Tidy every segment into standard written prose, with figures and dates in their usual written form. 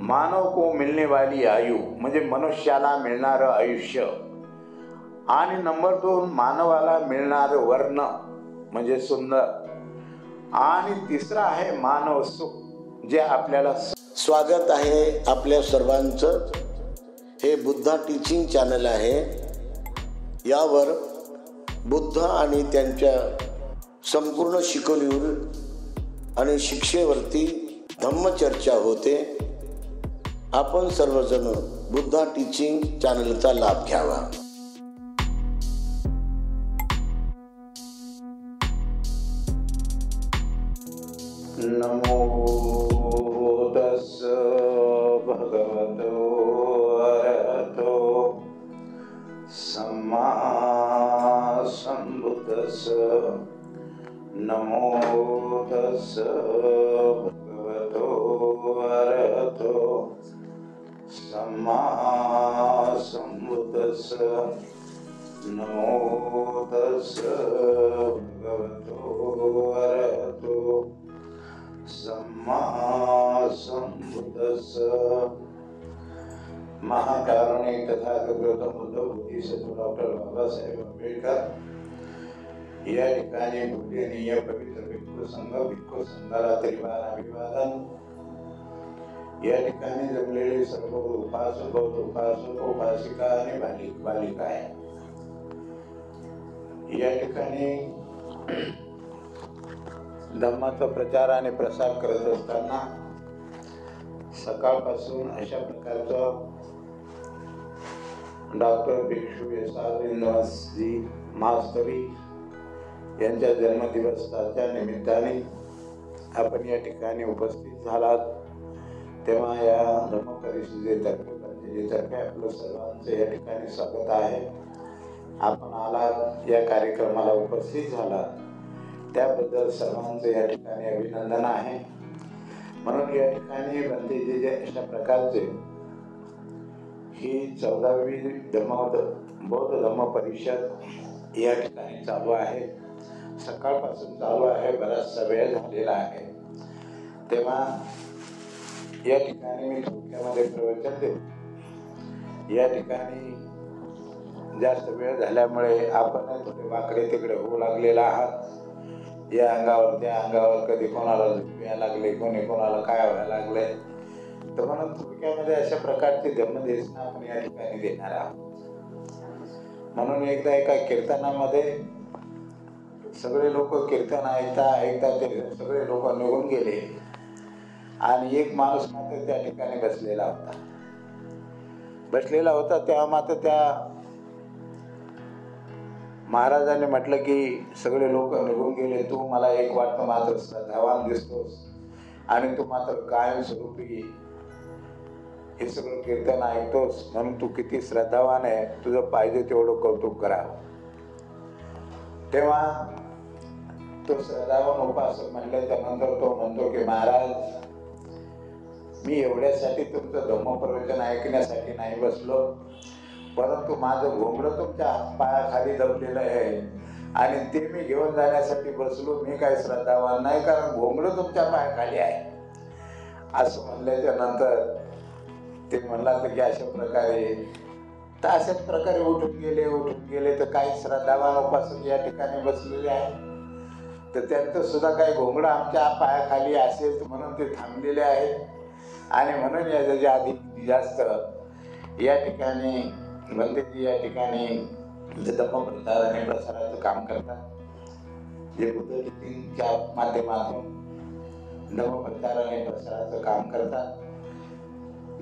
मानव को मिलने वाली आयु म्हणजे मनुष्याला मिळणारं आयुष्य, आणि नंबर 2 मानवाला मिळणारं वर्ण म्हणजे सुंदर, आणि तिसरं आहे मानव सुख जे आपल्याला. स्वागत आहे आपल्या सर्वांचं. हे बुद्धा टीचिंग चॅनल आहे. यावर बुद्ध आणि त्यांच्या संपूर्ण शिकवणीवर आणि शिक्षेवरती धम्मचर्चा होते. आपण सर्वजण बुद्धा टीचिंग चॅनलचा लाभ घ्यावा. नमो तस्स भगवतो अरहतो सम्मा संबुद्धस्स. नमो तस्स भगवतो अरहतो सम्मा संबुद्धस्स. नमो तस्स भगवतो अरहतो सम्मा संबुद्धस्स. महाकारुणिक तथागत गौतम बुद्ध बोधिसत्व डॉक्टर बाबासाहेब आंबेडकर या ठिकाणी पूजनीय पवित्र भिक्खू संघाला त्रिवार अभिवादन. या ठिकाणी जमलेले सर्व उपासक उपासिका आणि बालिका आहे. या ठिकाणी धम्माचा प्रचार आणि प्रसार करत असताना सकाळपासून अशा प्रकारचं डॉक्टर भिक्षू श्रीनिवासजी मास्तरी यांच्या जन्मदिवसाच्या निमित्ताने आपण या ठिकाणी उपस्थित झालात. तेव्हा या धम्म परिषदेतर्फे आपलं सर्वांचं या ठिकाणी स्वागत आहे. आपण आलात, या कार्यक्रमाला उपस्थित झालात, त्याबद्दल सर्वांचं या ठिकाणी अभिनंदन आहे. म्हणून या ठिकाणी बंदीचे जे अशा प्रकारचे ही 14वी बौद्ध धम्म परिषद या ठिकाणी चालू आहे. सकाळपासून चालू आहे, बराचसा वेळ झालेला आहे. तेव्हा या ठिकाणी मी थोडक्यामध्ये प्रवचन देऊ. या ठिकाणी जास्त वेळ झाल्यामुळे आपण थोडे वाकडे तिकडे होऊ लागलेला आहात. या अंगावर त्या अंगावर, कधी कोणाला झोप यायला लागले, कोणाला काय व्हायला लागले. तर म्हणून थोडक्यामध्ये अशा प्रकारची धम्मदेशना आपण या ठिकाणी देणार आहोत. म्हणून एकदा एका कीर्तनामध्ये सगळे लोक कीर्तन ऐकता ते सगळे लोक निघून गेले आणि एक माणूस मात्र त्या ठिकाणी बसलेला होता. तेव्हा मात्र त्या महाराजांनी म्हटलं की सगळे लोक निघून गेले, तू मला एक वाटतं मात्र श्रद्धावान दिसतोस आणि तू मात्र कायमस्वरूपी हे सगळं कीर्तन ऐकतोस, म्हणून तू किती श्रद्धावान आहे, तुझं पाहिजे तेवढं कौतुक करावं. तेव्हा तो श्रद्धावान उपासक म्हटल्यानंतर तो म्हणतो की महाराज, मी एवढ्यासाठी तुमचं धम्मप्रवचन ऐकण्यासाठी नाही बसलो, परंतु माझं घोंगडं तुमच्या पायाखाली दबलेलं आहे आणि ते मी घेऊन जाण्यासाठी बसलो. मी काय श्रद्धावान नाही, कारण घोंगडं तुमच्या पायाखाली आहे. असं म्हणल्याच्या नंतर ते म्हणलं की अशा प्रकारे उठून गेले तर काही श्रद्धावान उपासक या ठिकाणी बसलेले आहे. तर त्यांचं सुद्धा काही घोंगडं आमच्या पायाखाली असेल म्हणून ते थांबलेले आहेत. आणि म्हणून याच्या आधी जास्त या ठिकाणी बंदेजी या ठिकाणी धम्मप्रचार आणि प्रसाराचं काम करतात. जे बुद्ध टीचिंगच्या माध्यमातून धम्मप्रचार आणि प्रसाराचं काम करतात.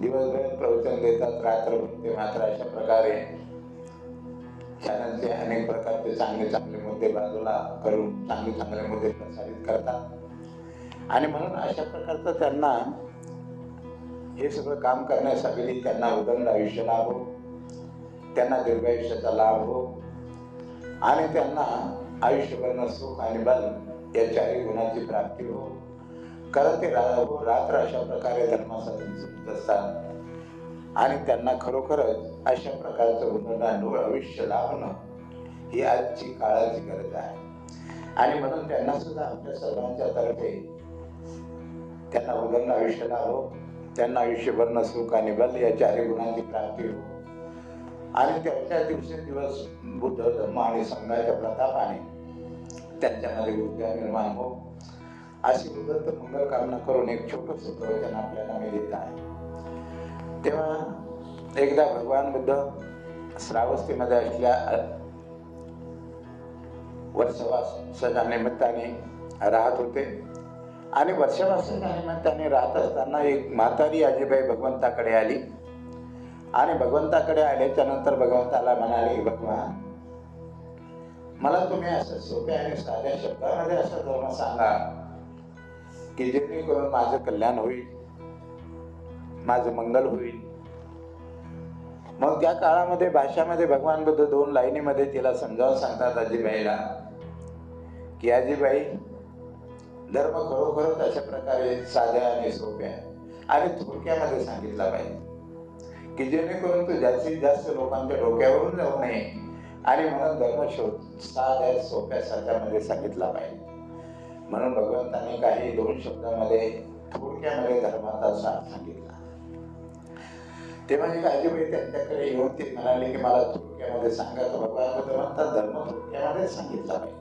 दिवसभर प्रवचन देतात, रात्रभर ते मात्र अशा प्रकारे चॅनलचे अनेक प्रकारचे चांगले मुद्दे बाजूला करून चांगले मुद्दे प्रसारित करतात. आणि म्हणून अशा प्रकारचं त्यांना हे सगळं काम करण्यासाठी त्यांना उदंड आयुष्य लाभो, त्यांना दीर्घायुष्याचा लाभ हो आणि त्यांना आयुष्यभर सुख आणि बल या चारही गुणाची प्राप्ती हो. कारण ते रात्र अशा प्रकारे धर्मासाठी झटत असतात आणि त्यांना खरोखरच अशा प्रकारचं उदंड आयुष्य लाभणं ही आजची काळाची गरज आहे. आणि म्हणून त्यांना सुद्धा आपल्या सर्वांच्या तर्फे त्यांना उदंड आयुष्य लाभो, त्यांना आयुष्यभर न सुख आणि बल या चारी गुणांची प्राप्ती हो आणि त्यांच्या दिवसेंदिवस बुद्ध धर्म आणि संघाच्या प्रतापाने त्यांच्यामध्ये ऊर्जा निर्माण हो अशी उदत्त मंगल कामना करून एक छोटस प्रवचन आपल्याला मी देत आहे. तेव्हा एकदा भगवान बुद्ध श्रावस्तीमध्ये असल्या वर्षवासाच्या निमित्ताने राहत होते आणि वर्षवासाच्या निमित्ताने राहत असताना एक म्हातारी आजीबाई भगवंताकडे आली आणि भगवंताकडे आल्याच्या नंतर भगवंताला म्हणाले, भगवान मला तुम्ही असं सोप्या आणि साध्या शब्दामध्ये असा धर्म सांगा की जेणेकरून माझं कल्याण होईल, माझं मंगल होईल. मग त्या काळामध्ये भाषामध्ये भगवान बुद्ध 2 लाईनीमध्ये तिला समजावून सांगतात आजीबाईला की आजीबाई धर्म खरोखरच अशा प्रकारे साध्या आणि सोप्या आणि थोडक्यामध्ये सांगितला पाहिजे की जेणेकरून तू जास्तीत जास्त लोकांच्या डोक्यावरून जाऊ नये आणि म्हणून धर्म साध्या सोप्या साध्यामध्ये सांगितला पाहिजे. म्हणून भगवंताने काही 2 शब्दामध्ये थोडक्यामध्ये धर्माचा सार सांगितला. तेव्हा एक आजीबाई त्यांच्याकडे येऊन ते म्हणाले की मला थोडक्यामध्ये सांगा. तर भगवान बुद्ध म्हणतात धर्म थोडक्यामध्ये सांगितला पाहिजे.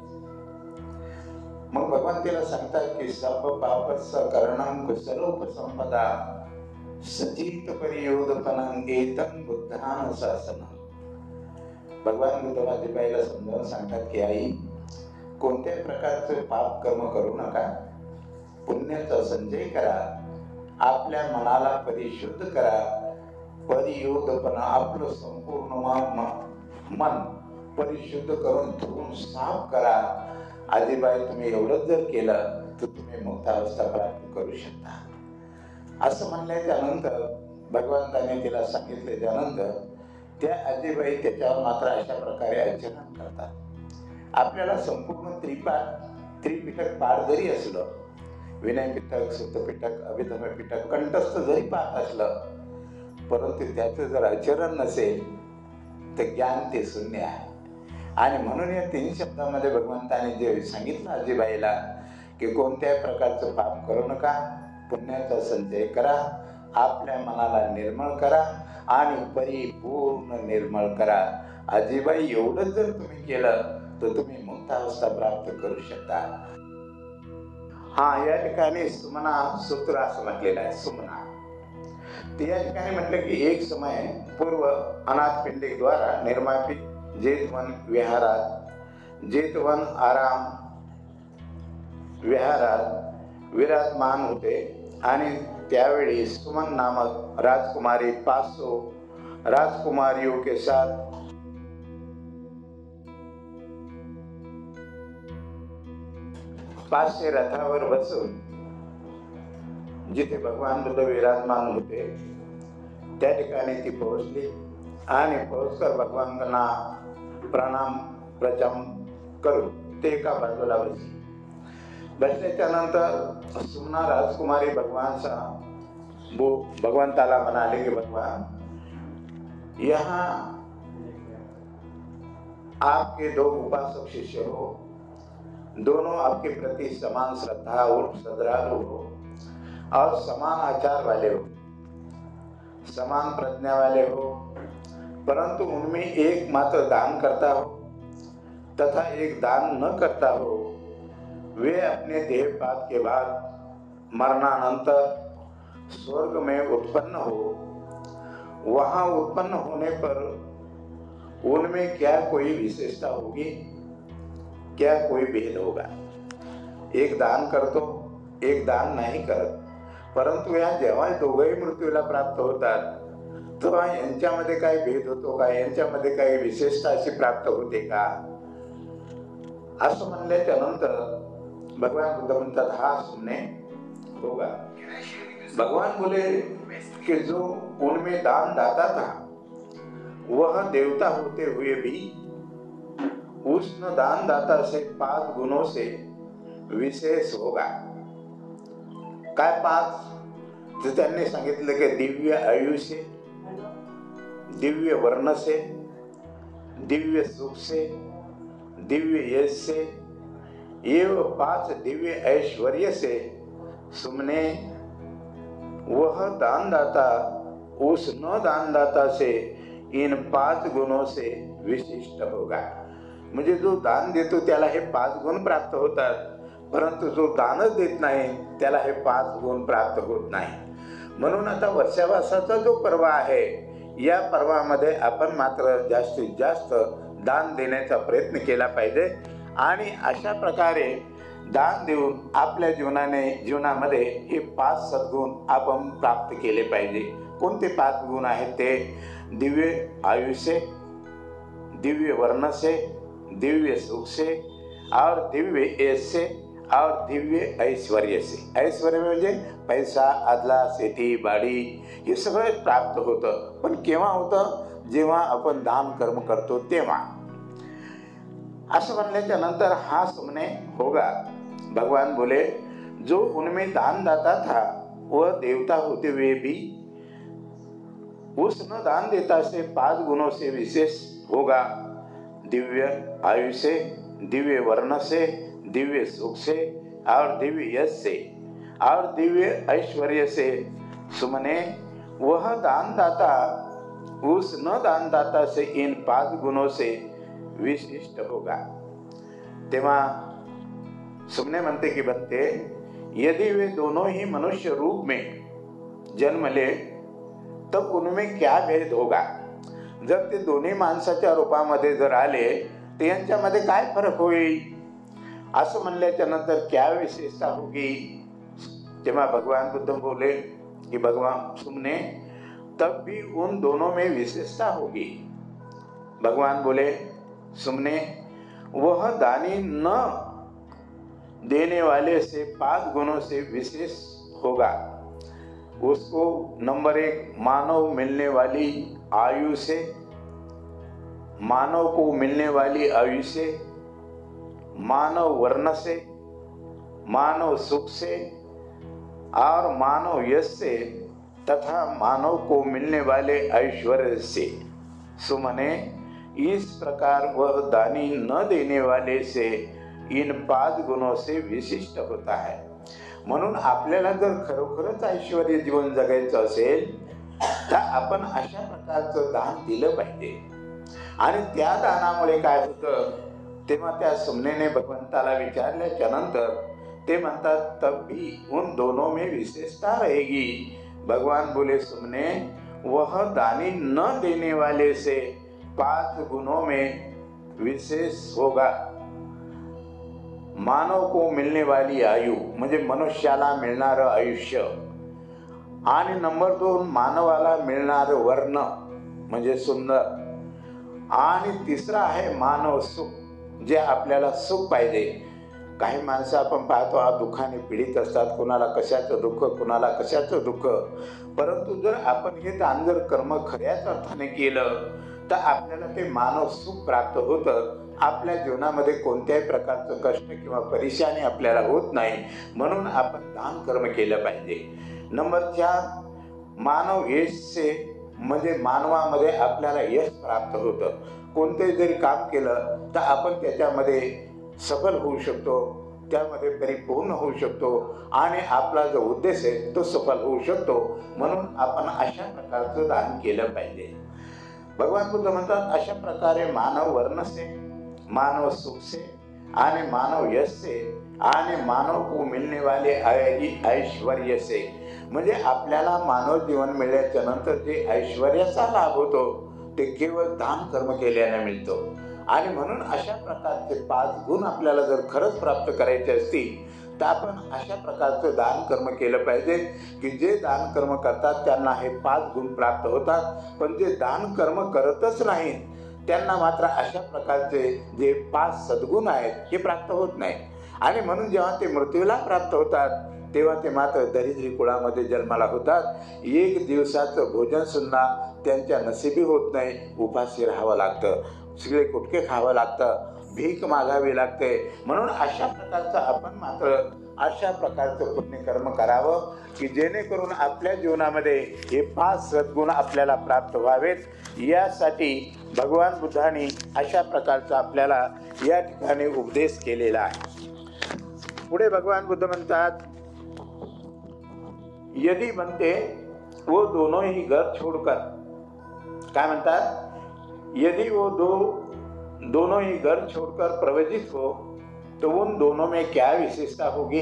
मग भगवान तिला सांगतात की सब पापस्स करणं कुशलोपसंपदा सचित परियोदपनं एतं बुद्धान शासनं. भगवान बुद्ध आजीबाईला समजावून सांगतात की आई, कोणत्याही प्रकारचे पाप कर्म करू नका, पुण्याचा संचय करा, आपल्या मनाला परिशुद्ध करा, परियोदपन आपलं संपूर्ण मन परिशुद्ध करून धुवून साफ करा. आजीबाई तुम्ही एवढंच जर केलं तर तुम्ही मुक्तावस्था प्राप्त करू शकता. असं म्हणल्याच्या नंतर भगवंताने तिला सांगितल्याच्या नंतर त्या आजीबाई त्याच्यावर मात्र अशा प्रकारे आचरण करतात. आपल्याला संपूर्ण त्रिपिटक पाठ जरी असलं, विनय पिटक, सुत्त पिटक, अभिधम पिटक कंठस्थ जरी पाठ असलं, परंतु त्याचं जर आचरण नसेल तर ज्ञान ते शून्य आहे. आणि म्हणून या 3 शब्दामध्ये भगवंताने जे सांगितलं आजीबाईला की कोणत्याही प्रकारचं पाप करू नका, पुण्याचा संचय करा, आपल्या मनाला निर्मळ करा आणि परिपूर्ण निर्मळ करा. आजीबाई एवढंच जर तुम्ही केलं तर तुम्ही मुक्तावस्था प्राप्त करू शकता. या ठिकाणी सुमना सूत्र असं म्हटलेलं आहे. सुमना ते या ठिकाणी म्हटलं की एक समय पूर्व अनाथ पिंडिक द्वारा निर्मापी जेतवन विहारात जेतवन आराम विहारात विराजमान होते आणि त्यावेळी सुमन नामक राजकुमारी 500 राजकुमारियों के साथ पाचशे रथावर बसून जिथे भगवान बुद्ध विराजमान होते त्या ठिकाणी ती पोहोचली आणि पोहोचकर भगवानांना प्रणाम प्रचम करून ते एका बाजूला बसल्याच्या नंतर सुमना राजकुमारी भगवंताला म्हणाले की भगवान, यहाँ आपके 2 उपासक शिष्य हो, दोनों आपके प्रति समान श्रद्धा और श्रद्धालु हो और समान आचार वाले हो, समान प्रज्ञा वाले हो, परंतु उनमें एक मात्र दान करता हो तथा एक दान न करता हो. वे अपने देहपात के बाद मरणानंतर स्वर्ग में उत्पन्न हो. वहां उत्पन्न होने पर उनमें क्या कोई विशेषता होगी, क्या कोई भेद होगा? एक दान करतो, एक दान नाही करत, परंतु या जेव्हा दोघंही मृत्यूला प्राप्त होतात तेव्हा यांच्यामध्ये काय भेद होतो का, यांच्यामध्ये काही विशेषता अशी प्राप्त होते का? असं म्हणल्याच्या नंतर भगवान बुद्ध म्हणतात हा सुनने होगा. भगवान बोले कि जो उनमें दान दाता था वह देवता होते हुए भी उस दान दाता से 5 गुणों से विशेष होगा. काय 5? तर त्यांनी सांगितलं की दिव्य आयुष्य, दिव्य वर्ण से, दिव्य सुख से, दिव्य यश से, ये 5 दिव्य ऐश्वर्य से सुमने वह दानदाता उस न दानदाता से इन 5 गुणों से विशिष्ट होगा. म्हणजे जो दान देतो त्याला हे 5 गुण प्राप्त होतात, परंतु जो दानच देत नाही त्याला हे 5 गुण प्राप्त होत नाही. म्हणून आता वर्षावासाचा जो पर्व आहे, या पर्वामध्ये आपण मात्र जास्तीत जास्त दान देण्याचा प्रयत्न केला पाहिजे. आणि अशा प्रकारे दान देऊन आपल्या जीवनामध्ये हे 5 सद्गुण आपण प्राप्त केले पाहिजे. कोणते 5 गुण आहेत ते? दिव्य आयुष्य, दिव्य वर्ण से, दिव्य सुख से और दिव्य यश से और दिव्य ऐश्वर्य से. ऐश्वर्य म्हणजे पैसा, आदला, शेती, बाडी हे सगळं प्राप्त होतं. पण केव्हा होतं? जेव्हा आपण दान कर्म करतो तेव्हा. असं म्हणल्याच्या नंतर हा सुमने होगा. भगवान बोले, जो उनमें दानदाता था वह देवता होते हुए भी उस न दान देता से 5 गुणों से विशेष होगा. दिव्य आयुष्य, दिव्य वर्ण से, दिव्य सुख से और दिव्य यश से और दिव्य ऐश्वर्य से. सुमने, वह दानदाता उस न दानदाता से इन 5 गुणों से विशिष्ट होगा. तेव्हा सुमने म्हणते की बनते, यदि वे दोनों ही मनुष्य रूप में जन्म ले तब उनमें क्या भेद होगा. जर ते दोन्ही माणसाच्या रूपामध्ये जर आले तर यांच्यामध्ये काय फरक होईल? असं म्हणल्याच्या नंतर क्या विशेषता होगी. तेव्हा भगवान बुद्ध बोले कि भगवान सुमने, तब भी उन दोनों में विशेषता होगी. भगवान बोले, सुमने, वह दानी न देने वाले से 5 गुणों से विशेष होगा. उसको नंबर 1 मानव मिलने वाली आयु से, मानव को मिलने वाली आयु से, मानव वर्ण से, मानव सुख से और मानव यश से तथा मानव को मिलने वाले ऐश्वर्य से. सुमने, इस प्रकार वह दानी न देने वाले से इन 5 गुणों से विशिष्ट होता है. म्हणून आपल्याला जर खरोखरच ऐश्वर्य जीवन जगायचं असेल तर आपण अशा प्रकारचं दान दिलं पाहिजे. आणि त्या दानामुळे काय होतं? तेव्हा त्या सुमनेने भगवंताला विचारल्याच्या नंतर ते म्हणतात, तब भी उन दोनों में विशेषता रहेगी. भगवान बोले, सुमने, वह दानी न देने वाले से 5 गुणों में विशेष होगा. मानव को मिलने वाली आयु म्हणजे मनुष्याला मिळणारं आयुष्य, आणि नंबर 2 मानवाला मिळणारं वर्ण म्हणजे सुंदर, आणि तिसरा आहे मानव सुख, जे आपल्याला सुख पाहिजे. काही माणसं आपण पाहतो दुःखाने पीडित असतात, कुणाला कशाचं दुःख, कुणाला कशाचं दुःख. परंतु जर आपण हे दान जर कर्म खऱ्याच अर्थाने केलं तर आपल्याला ते मानव सुख प्राप्त होतं. आपल्या जीवनामध्ये कोणत्याही प्रकारचं कष्ट किंवा परेशानी आपल्याला होत नाही. म्हणून आपण दान कर्म केलं पाहिजे. नंबर 4 मानव यश से म्हणजे मानवामध्ये आपल्याला यश प्राप्त होतं. कोणतेही जरी काम केलं तर आपण त्याच्यामध्ये सफल होऊ शकतो, त्यामध्ये परिपूर्ण होऊ शकतो आणि आपला जो उद्देश आहे तो सफल होऊ शकतो. म्हणून आपण अशा प्रकारचं दान केलं पाहिजे. भगवान बुद्ध म्हणतात, अशा प्रकारे मानव वर्ण से, मानव सुख से आणि मानव यश से आणि मानव को मिलने वाले ऐश्वर्य से, म्हणजे आपल्याला मानव जीवन मिळाल्याच्या नंतर जे ऐश्वर्याचा लाभ होतो ते केवळ दान कर्म केल्याने मिळतो. आणि म्हणून अशा प्रकारचे 5 गुण आपल्याला जर खरंच प्राप्त करायचे असतील तर आपण अशा प्रकारचं दान कर्म केलं पाहिजे की जे दान कर्म करतात त्यांना हे 5 गुण प्राप्त होतात. पण जे दान कर्म करतच नाहीत त्यांना मात्र अशा प्रकारचे जे 5 सद्गुण आहेत हे प्राप्त होत नाही. आणि म्हणून जेव्हा ते मृत्यूला प्राप्त होतात तेव्हा ते मात्र दरिद्री कुळामध्ये जन्माला होतात. 1 दिवसाचं भोजन सुद्धा त्यांच्या नशिबी होत नाही. उपाशी राहावं लागतं, सगळे कुटके खावं लागतं, भीक मागावी लागते. म्हणून अशा प्रकारचं आपण मात्र अशा प्रकारचं पुण्यकर्म करावं की जेणेकरून आपल्या जीवनामध्ये हे 5 सद्गुण आपल्याला प्राप्त व्हावेत. यासाठी भगवान बुद्धांनी अशा प्रकारचा आपल्याला या ठिकाणी उपदेश केलेला आहे. पुढे भगवान बुद्ध म्हणतात, यदि बनते वो दोनों ही घर छोड़कर, क्या म्हणतात, यदि वो दोनों ही घर छोड़कर प्रवजित हो तो उन दोनों में क्या विशेषता होगी,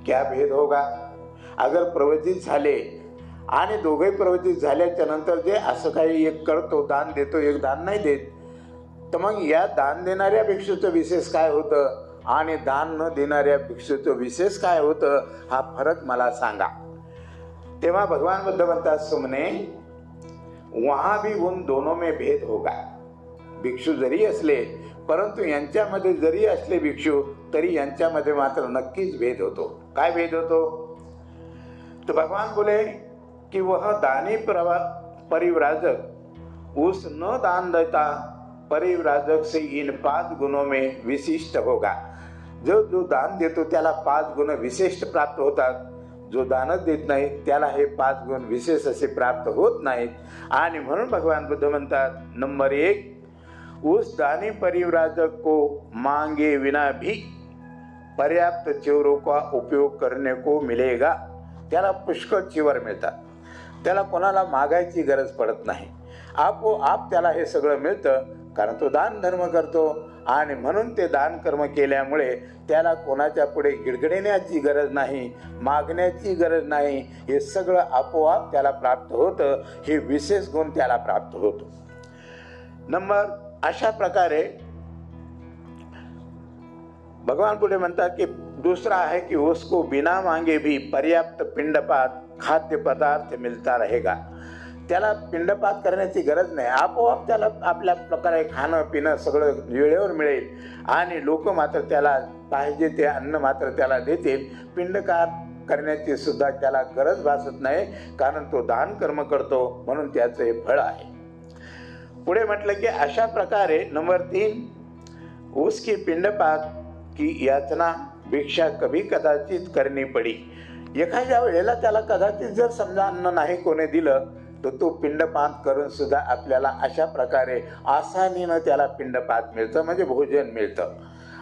क्या भेद होगा. अगर प्रवजित झाले आणि दोघे प्रवजित झाल्याच्या नंतर जे असं काही एक करतो, दान देतो, एक दान नाही देत, तर मग या दान देणाऱ्या भिक्षूचं विशेष काय होतं आणि दान न देणाऱ्या भिक्षूचं विशेष काय होतं, हा फरक मला सांगा. तेव्हा भगवान बुद्ध म्हणतात, सुमने वहां भी उन दोनों में भेद होगा. भिक्षू जरी असले परंतु यांच्यामध्ये जरी असले भिक्षू तरी यांच्यामध्ये मात्र नक्कीच भेद होतो. काय भेद होतो, तो भगवान बोले कि वह दानी परिव्राजक उस न दान देता परिव्राजक से इन 5 गुणों में विशिष्ट होगा. जो दान देतो त्याला 5 गुण विशिष्ट प्राप्त होतात. जो दानच देत नाही त्याला हे 5 गुण विशेष असे प्राप्त होत नाहीत. आणि म्हणून भगवान बुद्ध म्हणतात, नंबर 1, उस दानी परिव्राजक को मांगे बिना भी पर्याप्त चिवरों का उपयोग करने को मिलेगा. त्याला पुष्कळ चिवर मिळतात, त्याला कोणाला मागायची गरज पडत नाही. आपोआप त्याला हे सगळं मिळतं, कारण तो दान धर्म करतो. आणि म्हणून ते दान कर्म केल्यामुळे त्याला कोणाच्या पुढे गिडगिडण्याची गरज नाही, मागण्याची गरज नाही. हे सगळं आपोआप त्याला प्राप्त होतं. हे विशेष गुण त्याला प्राप्त होतो. नंबर, अशा प्रकारे भगवान पुढे म्हणतात की दूसरा है कि उसको बिना मांगे भी पर्याप्त पिंडपात खाद्य पदार्थ मिलता रहेगा. त्याला पिंडपात करण्याची गरज नाही, आपोआप त्याला आपल्या प्रकारे खाणं पिणं सगळं वेळेवर मिळेल आणि लोक मात्र त्याला पाहिजे ते अन्न मात्र त्याला देतील. पिंडकार करण्याची सुद्धा त्याला गरज भासत नाही, कारण तो दान कर्म करतो म्हणून त्याचं हे फळ आहे. पुढे म्हटलं की अशा प्रकारे नंबर 3, उसकी पिंडपात की याचना भिक्षा कभी कदाचित करनी पडी. एखाद्या वेळेला त्याला कदाचित जर समजा अन्न नाही कोणी दिलं तर तो पिंडपात करून सुद्धा आपल्याला अशा प्रकारे आसानीनं त्याला पिंडपात मिळतं, म्हणजे भोजन मिळतं.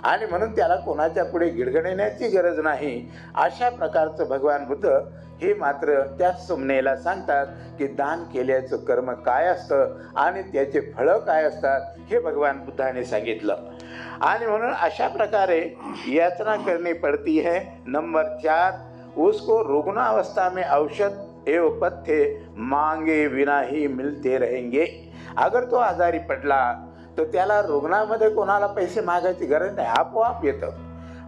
आणि म्हणून त्याला कोणाच्या पुढे गिडगिडण्याची गरज नाही. अशा प्रकारचं भगवान बुद्ध हे मात्र त्या सुमनेला सांगतात की दान केल्याचं कर्म काय असतं आणि त्याचे फळं काय असतात हे भगवान बुद्धाने सांगितलं. आणि म्हणून अशा प्रकारे याचना करनी पड़ती है. नंबर 4, उसको रुग्णावस्था में औषध एवं पथ्य मांगे बिना ही मिलते रहेंगे. अगर तो आजारी पडला तर त्याला रुग्णामध्ये कोणाला पैसे मागायची गरज नाही, आपोआप येतं.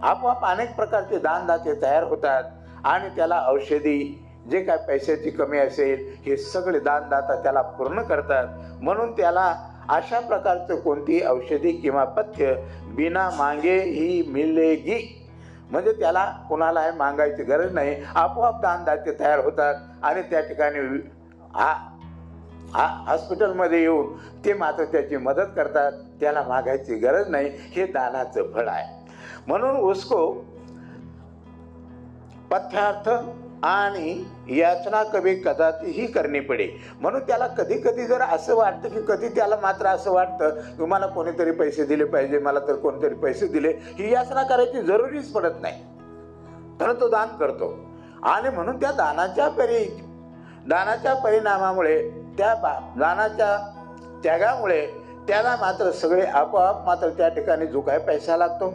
आपोआप अनेक प्रकारचे दानदाते तयार होतात आणि त्याला औषधी जे काय पैशाची कमी असेल हे सगळे दानदाता त्याला पूर्ण करतात. म्हणून त्याला अशा प्रकारचं कोणती औषधी किंवा पथ्य बिना मागे ही मिलेगी, म्हणजे त्याला कोणाला मागायची गरज नाही, आपोआप दानदाते तयार होतात आणि त्या ठिकाणी हॉस्पिटलमध्ये येऊन ते मात्र त्याची मदत करतात. त्याला मागायची गरज नाही, हे दानाचं फळ आहे. म्हणून उसको पथ्यार्थ आणि याचना कभी कदाचित ही करणी पडे. म्हणून त्याला कधी कधी जर असं वाटतं की कधी त्याला मात्र असं वाटतं की मला कोणीतरी पैसे दिले पाहिजे, मला तर कोणीतरी पैसे दिले, ही याचना करायची जरुरीच पडत नाही, तर तो दान करतो. आणि म्हणून त्या दानाच्या परिणामामुळे, त्या दानाच्या त्यागामुळे त्याला मात्र सगळे आपोआप मात्र त्या ठिकाणी जो काय पैसा लागतो,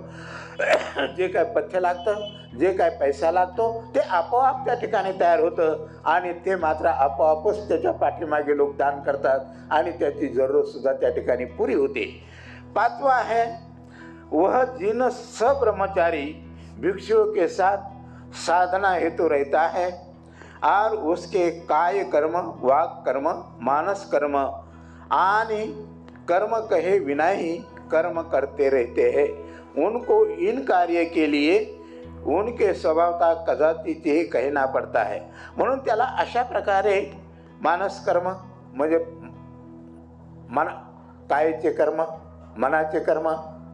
जे काय पथ्य लागतं, जे काय पैसा लागतो ते आपोआप त्या ठिकाणी तयार होतं आणि ते मात्र आपोआपच त्याच्या पाठीमागे लोक दान करतात आणि त्याची जरूरत सुद्धा त्या ठिकाणी पुरी होते. 5वां है वह जिन सब ब्रह्मचारी भिक्षुओं के साथ साधना हेतु रहता है और उसके काय कर्म, वाक कर्म, मानस कर्म आदि कर्म कहे बिना ही कर्म करते रहते हैं, उनको इन कार्य के लिए उनके स्वभावता कदाचित ही कहना पड़ता है. म्हणून त्याला अशा प्रकारे मानस कर्म म्हणजे कायेचे कर्म, मनाचे कर्म,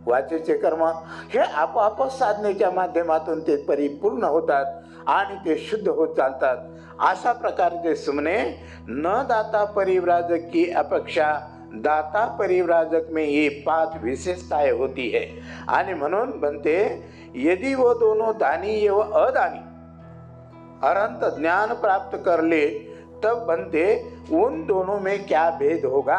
वाचेचे कर्म हे आपोआपच साधनेच्या माध्यमातून ते परिपूर्ण होतात आणि ते शुद्ध होत चालतात. अशा प्रकारचे सुमने न दाता परिव्राजक की अपेक्षा दाता परिव्राजक में ये 5 विशेषताएं होती है. आणि म्हणून बनते यदि वो दोनों दानी एवं अदानी, अनंत ज्ञान प्राप्त कर ले तब बनते उन दोनों में क्या भेद होगा।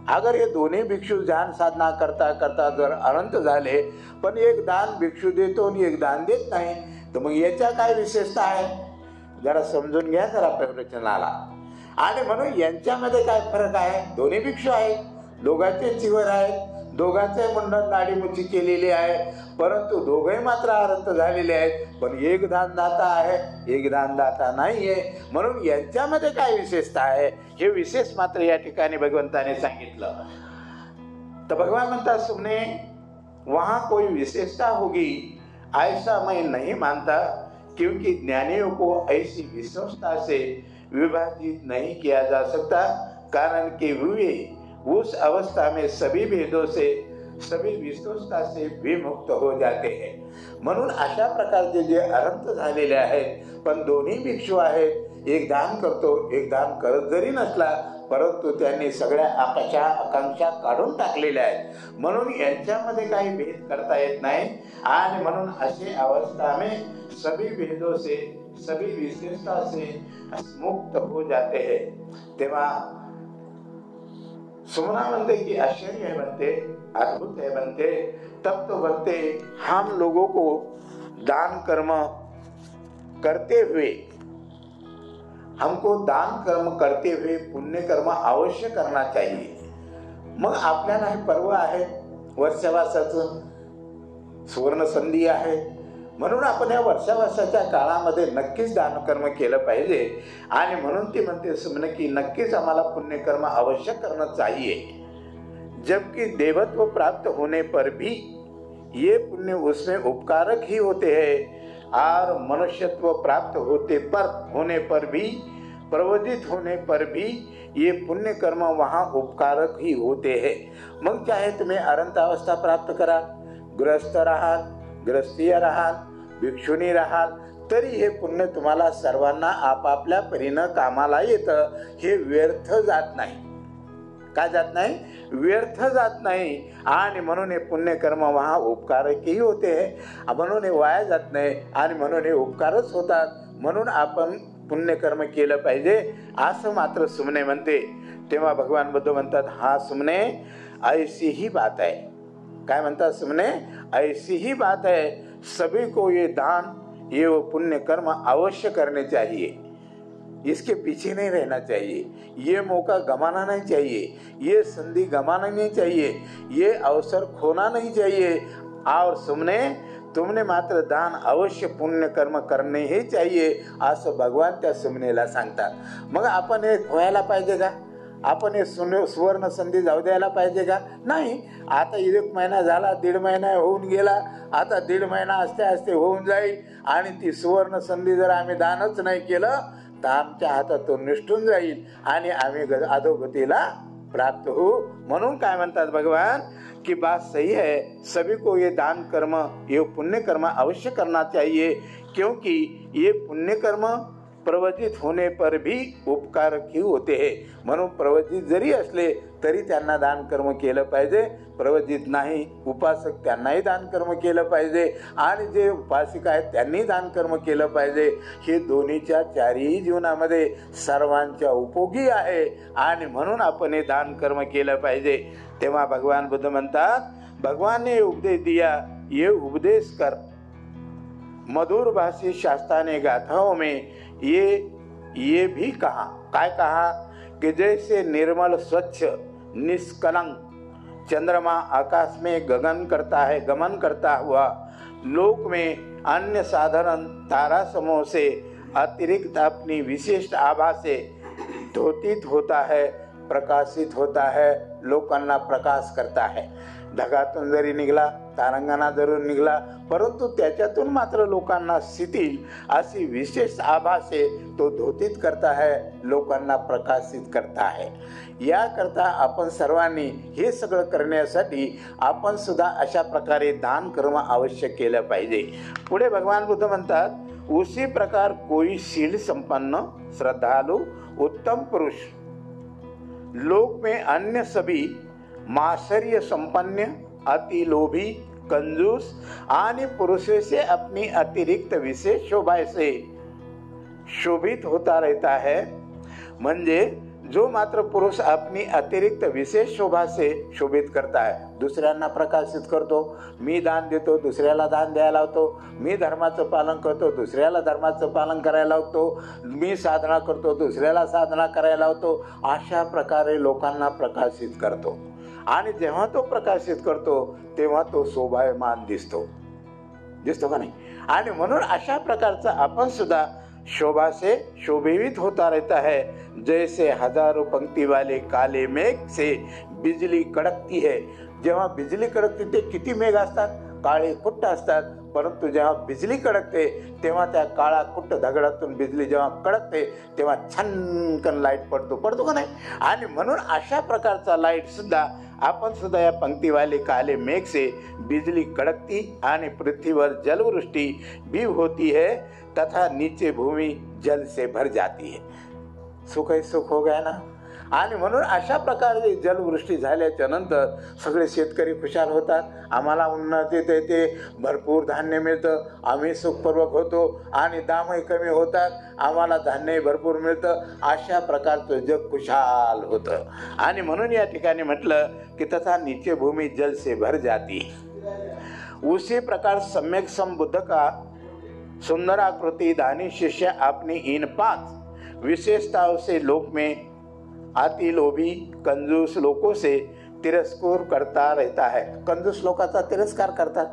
अगर हे दोन्ही भिक्षू ध्यान साधना करता करता जर अनंत झाले पण एक दान भिक्षू देतो आणि एक दान देत नाही, तर मग याच्या काय विशेषता आहे, जरा समजून घ्या जरा प्रवचनाला. आणि म्हणून यांच्यामध्ये काय फरक आहे, दोन्ही भिक्षू आहेत, दोघांचे चिवर आहेत, दोघांचे मुंडन दाढीमुची केलेली आहे, परंतु दोघे मात्र अनंत झालेले आहेत. पण एक दानदाता आहे, एक दानदाता नाहीये. म्हणून यांच्यामध्ये काय विशेषता आहे हे विशेष मात्र या ठिकाणी भगवंताने सांगितलं. तर भगवान म्हणता सुमने वहां कोई विशेषता होगी ऐसा मैं नहीं मानता, क्योंकि ज्ञानियों को ऐसी विशेषता से विभाजित नहीं किया जा सकता, कारण कि वे उस अवस्था में सभी भेदों से सभी विशेषता से विमुक्त हो जाते हैं. म्हणून अशा प्रकारचे जे अनंत झालेले आहेत पण दोन्ही भिक्षू आहेत, एक दान करतो एक दान करत जरी नसला परंतु त्यांनी सगळ्या आकांक्षा काढून टाकलेल्या आहेत. म्हणून यांच्यामध्ये काही भेद करता येत नाही आणि म्हणून अशी अवस्था में सभी भेदों से सभी विशेषता से मुक्त हो जाते हैं. तेव्हा सुमना बनते कि आश्चर्य है बनते, अद्भुत है बनते, तब तो बनते हम लोगों को दान कर्म करते हुए, हमको दान कर्म करते हुए पुण्य कर्म अवश्य करना चाहिए. मग आपल्याला हे पर्व आहे, वर्षावासाचं सुवर्ण संधी आहे, म्हणून आपण या वर्षावासाच्या काळामध्ये नक्कीच दानकर्म केलं पाहिजे. आणि म्हणून ती म्हणते सुमने की नक्कीच आम्हाला पुण्यकर्म अवश्य करना चाहिए. जबकि देवत्व प्राप्त होने पर भी ये पुण्य उसमें उपकारक ही होते हैं और मनुष्यत्व प्राप्त होने पर भी प्रवजित होने पर भी ये पुण्य कर्म वहाँ उपकारक ही होते हैं. मग चाहे तुम्ही अनंत अवस्था प्राप्त करा, गृहस्थ राहाल, गृहस्थीय राहाल, भिक्षुणी राहाल, तरी हे पुण्य तुम्हाला सर्वांना आपापल्या परीनं कामाला येतं. हे व्यर्थ जात नाही. काय जात नाही? व्यर्थ जात नाही. आणि म्हणून हे पुण्यकर्म वहा उपकारकही होते, म्हणून हे वाया जात नाही आणि म्हणून हे उपकारच होतात. म्हणून आपण पुण्यकर्म केलं पाहिजे असं मात्र सुमने म्हणते. तेव्हा भगवान बुद्ध म्हणतात, हा सुमने ऐसी ही बात है. काय म्हणतात सुमने? ऐसी ही बात है, सभी को ये दान ये वो पुण्य कर्म अवश्य करने चाहिए. इसके पीछे नहीं रहना चाहिए, ये मौका गंवाना नहीं चाहिए, ये संधि गंवाना नहीं चाहिए, ये अवसर खोना नहीं चाहिए. और सुमने तुमने मात्र दान अवश्य पुण्य कर्म करणे हे चाहिए असं भगवान त्या सुमनेला सांगतात. मग आपण हे व्हायला पाहिजे का? आपण हे सुवर्ण संधी जाऊ द्यायला पाहिजे का? नाही. आता 1 महिना झाला, 1.5 महिना होऊन गेला, आता 1.5 महिना असते असते होऊन जाईल आणि ती सुवर्ण संधी जर आम्ही दानच नाही केलं तर आमच्या हातातून निष्ठून जाईल आणि आम्ही अधोगतीला प्राप्त हो. म्हणून काय म्हणतात भगवान की बात सही है, सभी को ये दान कर्म ये पुण्य कर्म अवश्य करना चाहिए, क्योंकि ये पुण्य कर्म प्रवजित होने पर भी उपकारक ही होते हैं. म्हणून प्रवजित जरी असले तरी त्यांना दान कर्म केलं पाहिजे. प्रवजित नाही उपासक त्यांनाही दान कर्म केलं पाहिजे आणि जे उपासिक आहेत त्यांनी दान कर्म केलं पाहिजे. हे दोन्हीच्या चारही जीवनामध्ये सर्वांच्या उपयोगी आहे आणि म्हणून आपण हे दान कर्म केलं पाहिजे. तेव्हा भगवान बुद्ध म्हणतात, भगवान ने उपदेश दिया, ये उपदेश कर. मधुर भाषी शास्त्रा ने गाथाओं में ये भी कहा, काय कहा कि जैसे निर्मल स्वच्छ निष्कलंक चंद्रमा आकाश में गमन करता हुआ लोक में अन्य साधारण तारा समूह से अतिरिक्त अपनी विशिष्ट आभा से द्योतित होता है, प्रकाशित होता है, लोकांना प्रकाश करता है. ढगातून जरी निघाला, तारंगाना जरूर निघाला, परंतु त्याच्यातून मात्र लोकांना शिथिल अशी विशेष आभा से तो द्योतित करता है, लोकांना प्रकाशित करता है. याकरता आपण सर्वांनी हे सगळं करण्यासाठी आपण सुद्धा अशा प्रकारे दान कर्म अवश्य केलं पाहिजे. पुढे भगवान बुद्ध म्हणतात, उसी प्रकार कोई शील संपन्न श्रद्धालु उत्तम पुरुष लोक में अन्य सभी मात्सर्य संपन्न अति लोभी कंजूस आणि पुरुषों से अपनी अतिरिक्त विशेष शोभा से शोभित होता रहता है। म्हणजे जो मात्र पुरुष अपनी अतिरिक्त विशेष शोभा से शोभित करता है, दुसऱ्यांना प्रकाशित करतो, मी दान देतो, दुसऱ्याला दान द्यायला लावतो, मी धर्माचं पालन करतो, दुसऱ्याला धर्माचं पालन करायला लावतो, मी साधना करतो, दुसऱ्याला साधना करायला लावतो, अशा प्रकारे लोकांना प्रकाशित करतो। आणि जेव्हा तो प्रकाशित करतो तेव्हा तो शोभायमान दिसतो का नाही? आणि म्हणून अशा प्रकारचा आपण सुद्धा शोभा से शोभित होता रहता है। जैसे हजारों पंक्ति वाले काले मेघ से बिजली कड़कती है। जेव्हा बिजली कड़कते ते किती मेघ असतात? काळे कुट्ट असतात, परंतु जेव्हा बिजली कडकते तेव्हा त्या काळा कुट्ट दगडातून बिजली जेव्हा कडकते तेव्हा छनकन लाईट पडतो का नाही? आणि म्हणून अशा प्रकारचा लाईट सुद्धा आपण सुद्धा या पंक्तिवाले काले मेघ से बिजली कड़कती आणि पृथ्वीवर जलवृष्टि भी होती है तथा नीचे भूमि जल से भर जाती है। सुख ही सुख हो गया ना। आणि म्हणून अशा प्रकारे जलवृष्टी झाल्याच्या नंतर सगळे शेतकरी खुशाल होतात, आम्हाला उन्नती येते, भरपूर धान्य मिळतं, आम्ही सुखपूर्वक होतो आणि दामही कमी होतात, आम्हाला धान्यही भरपूर मिळतं, अशा प्रकारचं जग खुशाल होतं। आणि म्हणून या ठिकाणी म्हटलं की तथा नीचे भूमि जल से भर जाती। उसी प्रकार सम्यक संबुद्ध का सुंदर आकृति दानी शिष्य अपनी इन 5 विशेषताओं से लोक में अति लोभी कंजूस लोगों से तिरस्कार करता रहता है। कंजूस लोकांचा तिरस्कार करतात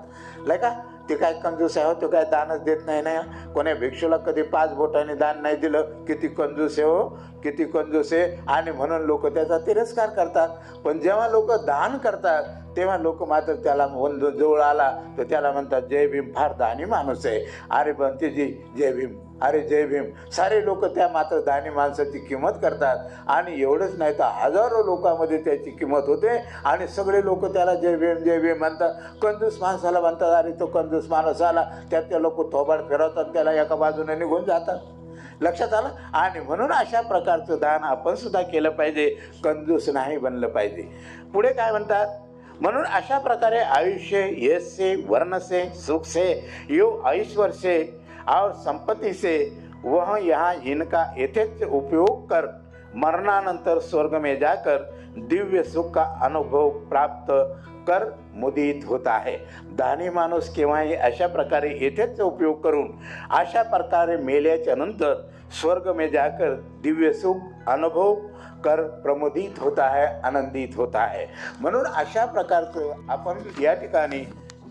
नाही का? ते काय कंजूस आहे हो, तो काय दानच देत नाही ना, कोणी भिक्षूला कधी 5 बोटाने दान नाही दिलं, किती कंजूस आहे हो, किती कंजूस आहे, आणि म्हणून लोक त्याचा तिरस्कार करतात। पण जेव्हा लोक दान करतात तेव्हा लोक मात्र त्याला जवळ आला तर त्याला म्हणतात जय भीम, फार दानी माणूस आहे, अरे बंतीजी जय भीम, अरे जय भीम। सारे लोक त्या मात्र दानी माणसाची किंमत करतात। आणि एवढंच नाही तर हजारो लोकांमध्ये त्याची किंमत होते आणि सगळे लोक त्याला जय भीम जय भीम म्हणतात। कंजूस माणसाला म्हणतात अरे तो कंजूस माणूस आला, त्यात ते लोक थोबाड फिरवतात, त्याला एका बाजूने निघून जातात। लक्षात आलं? आणि म्हणून अशा प्रकारचं दान आपण सुद्धा केलं पाहिजे, कंजूस नाही बनलं पाहिजे। पुढे काय म्हणतात? म्हणून अशा प्रकारे आयुष्य यश से, वर्ण से, सुख से, यो ऐश्वर्य से और संपत्ति से वह यहाँ इनका यथेच्छ उपयोग कर मरणानंतर स्वर्ग में जाकर दिव्य सुख का अनुभव प्राप्त कर मुदित होता है। दानी माणूस केव्हाही अशा प्रकारे यथेच्छ उपयोग करून अशा प्रकारे मेल्याच्या नंतर स्वर्ग में जाकर दिव्य सुख अनुभव कर प्रमोदित होता है, आनंदित होता है। म्हणून अशा प्रकारचं आपण या ठिकाणी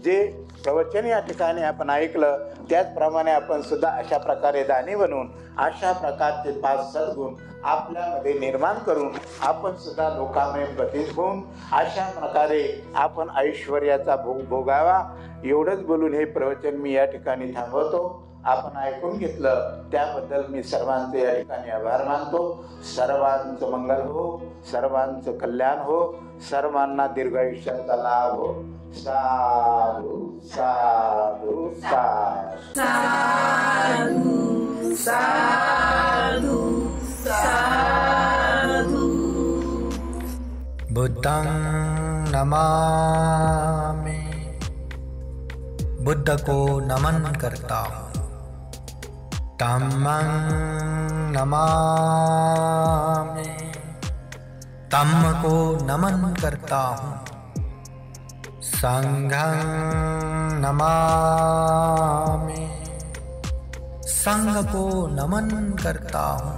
जे प्रवचन या ठिकाणी आपण ऐकलं त्याचप्रमाणे आपण सुद्धा अशा प्रकारे दानी बनवून अशा प्रकारचे 5 सद्गुण आपल्यामध्ये निर्माण करून आपण सुद्धा लोकांमध्ये प्रतीत होऊन अशा प्रकारे आपण ऐश्वर्याचा भोग भोगावा। एवढंच बोलून हे प्रवचन मी या ठिकाणी थांबवतो। आपण ऐकून घेतलं त्याबद्दल मी सर्वांचे या ठिकाणी आभार मानतो। सर्वांचं मंगल हो, सर्वांचं कल्याण हो, सर्वांना दीर्घायुष्याचा लाभ हो। साधु साधु साधु साधु साधु। बुद्धं नमामि, बुद्ध को नमन करता हूँ। धम्मं नमामि, धम्म को नमन करता हूँ। संघं नमामि, संघ को नमन करता हूँ।